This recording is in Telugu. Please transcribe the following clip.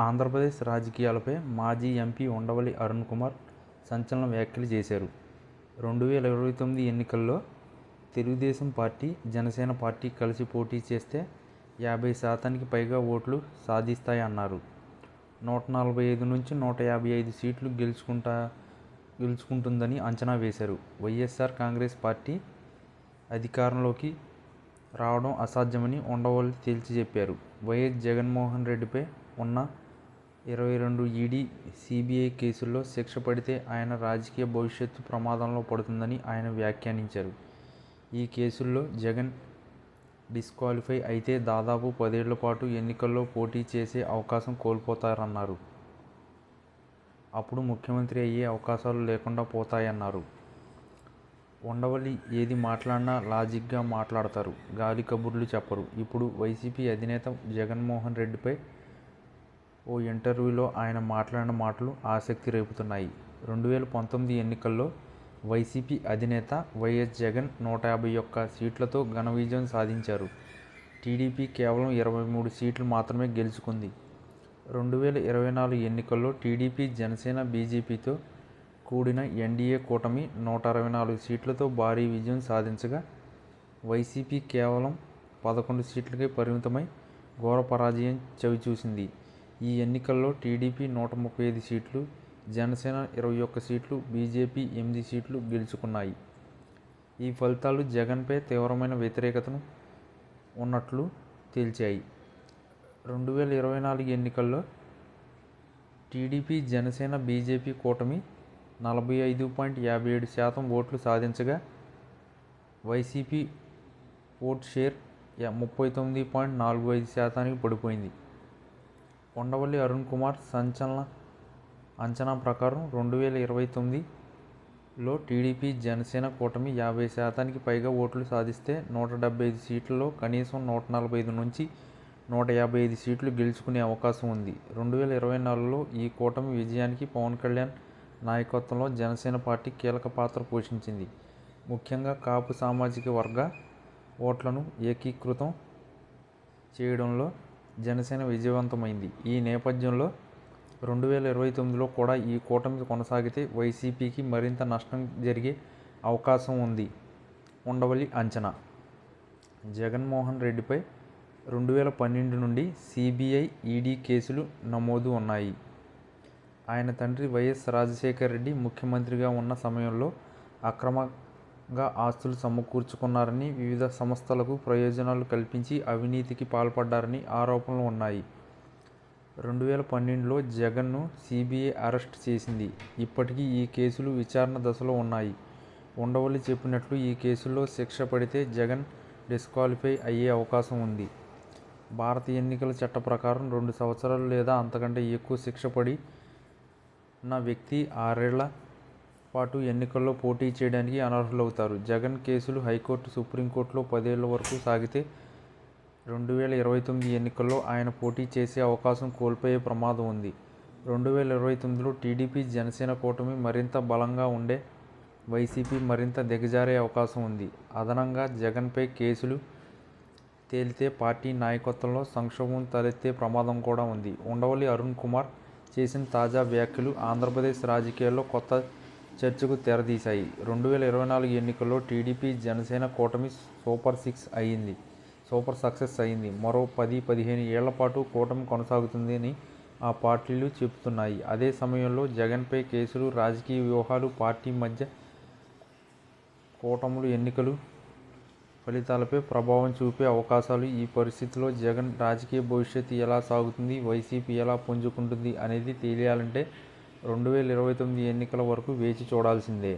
ఆంధ్రప్రదేశ్ రాజకీయాలపై మాజీ ఎంపీ ఉండవల్లి అరుణ్ కుమార్ సంచలన వ్యాఖ్యలు చేశారు. 2029 ఎన్నికల్లో తెలుగుదేశం పార్టీ, జనసేన పార్టీ కలిసి పోటీ చేస్తే 50% పైగా ఓట్లు సాధిస్తాయన్నారు. 145 నుంచి 155 సీట్లు గెలుచుకుంటుందని అంచనా వేశారు. వైఎస్ఆర్ కాంగ్రెస్ పార్టీ అధికారంలోకి రావడం అసాధ్యమని ఉండవల్లి తేల్చి చెప్పారు. వైఎస్ జగన్మోహన్ రెడ్డిపై ఉన్న 22 ఈడీ, సిబిఐ కేసుల్లో శిక్ష పడితే ఆయన రాజకీయ భవిష్యత్తు ప్రమాదంలో పడుతుందని ఆయన వ్యాఖ్యానించారు. ఈ కేసుల్లో జగన్ డిస్క్వాలిఫై అయితే దాదాపు 10 ఏళ్ల పాటు ఎన్నికల్లో పోటీ చేసే అవకాశం కోల్పోతారన్నారు. అప్పుడు ముఖ్యమంత్రి అయ్యే అవకాశాలు లేకుండా పోతాయన్నారు. ఉండవల్లి ఏది మాట్లాడినా లాజిక్గా మాట్లాడతారు, గాలి కబుర్లు చెప్పరు. ఇప్పుడు వైసీపీ అధినేత జగన్మోహన్ రెడ్డిపై ఓ ఇంటర్వ్యూలో ఆయన మాట్లాడిన మాటలు ఆసక్తి రేపుతున్నాయి. 2019 ఎన్నికల్లో వైసీపీ అధినేత వైఎస్ జగన్ 151 సీట్లతో ఘన విజయం సాధించారు. టీడీపీ కేవలం 23 సీట్లు మాత్రమే గెలుచుకుంది. 2024 ఎన్నికల్లో టీడీపీ, జనసేన, బీజేపీతో కూడిన ఎన్డీఏ కూటమి 164 సీట్లతో భారీ విజయం సాధించగా, వైసీపీ కేవలం 11 సీట్లకే పరిమితమై ఘోర పరాజయం చవిచూసింది. ఈ ఎన్నికల్లో టీడీపీ 135 సీట్లు, జనసేన 21 సీట్లు, బీజేపీ 8 సీట్లు గెలుచుకున్నాయి. ఈ ఫలితాలు జగన్పై తీవ్రమైన వ్యతిరేకతను ఉన్నట్లు తేల్చాయి. 2024 ఎన్నికల్లో టీడీపీ, జనసేన, బీజేపీ కూటమి 45.57% ఓట్లు సాధించగా, వైసీపీ ఓట్ షేర్ 39.45%కి పడిపోయింది. ఉండవల్లి అరుణ్ కుమార్ సంచలన అంచనా ప్రకారం 2029లో టీడీపీ, జనసేన కూటమి 50%కి పైగా ఓట్లు సాధిస్తే 175 సీట్లలో కనీసం 145 నుంచి 155 సీట్లు గెలుచుకునే అవకాశం ఉంది. 2024లో ఈ కూటమి విజయానికి పవన్ కళ్యాణ్ నాయకత్వంలో జనసేన పార్టీ కీలక పాత్ర పోషించింది. ముఖ్యంగా కాపు సామాజిక వర్గ ఓట్లను ఏకీకృతం చేయడంలో జనసేన విజయవంతమైంది. ఈ నేపథ్యంలో 2029లో కూడా ఈ కూటమి కొనసాగితే వైసీపీకి మరింత నష్టం జరిగే అవకాశం ఉంది ఉండవల్లి అంచనా. జగన్మోహన్ రెడ్డిపై 2012 నుండి సిబిఐ, ఈడీ కేసులు నమోదు ఉన్నాయి. ఆయన తండ్రి వైఎస్ రాజశేఖర రెడ్డి ముఖ్యమంత్రిగా ఉన్న సమయంలో అక్రమంగా ఆస్తులు సమకూర్చుకున్నారని, వివిధ సంస్థలకు ప్రయోజనాలు కల్పించి అవినీతికి పాల్పడ్డారని ఆరోపణలు ఉన్నాయి. 2012లో జగన్ను సిబిఐ అరెస్ట్ చేసింది. ఇప్పటికీ ఈ కేసులు విచారణ దశలో ఉన్నాయి. ఉండవల్లి చెప్పినట్లు ఈ కేసుల్లో శిక్ష పడితే జగన్ డిస్క్వాలిఫై అయ్యే అవకాశం ఉంది. భారత ఎన్నికల చట్ట ప్రకారం 2 సంవత్సరాలు లేదా అంతకంటే ఎక్కువ శిక్ష పడిన వ్యక్తి 6 ఏళ్ల పాటు ఎన్నికల్లో పోటీ చేయడానికి అనర్హులవుతారు. జగన్ కేసులు హైకోర్టు, సుప్రీంకోర్టులో 10 ఏళ్ల వరకు సాగితే 2029 ఎన్నికల్లో ఆయన పోటీ చేసే అవకాశం కోల్పోయే ప్రమాదం ఉంది. 2029లో టీడీపీ, జనసేన కూటమి మరింత బలంగా ఉండే వైసీపీ మరింత దిగజారే అవకాశం ఉంది. అదనంగా జగన్పై కేసులు తేలితే పార్టీ నాయకత్వంలో సంక్షోభం తలెత్తే ప్రమాదం కూడా ఉంది. ఉండవల్లి అరుణ్ కుమార్ చేసిన తాజా వ్యాఖ్యలు ఆంధ్రప్రదేశ్ రాజకీయాల్లో కొత్త చర్చకు తెరతీశాయి. 2024 ఎన్నికల్లో టీడీపీ, జనసేన కూటమి సూపర్ సక్సెస్ అయింది. మరో 10-15 ఏళ్ల పాటు కూటమి కొనసాగుతుందని ఆ పార్టీలు చెబుతున్నాయి. అదే సమయంలో జగన్పై కేసులు, రాజకీయ వ్యూహాలు, పార్టీ మధ్య కూటములు ఎన్నికల ఫలితాలపై ప్రభావం చూపే అవకాశాలు. ఈ పరిస్థితిలో జగన్ రాజకీయ భవిష్యత్తు ఎలా సాగుతుంది, వైసీపీ ఎలా పుంజుకుంటుంది అనేది తెలియాలంటే 2029 ఎన్నికల వరకు వేచి చూడాల్సిందే.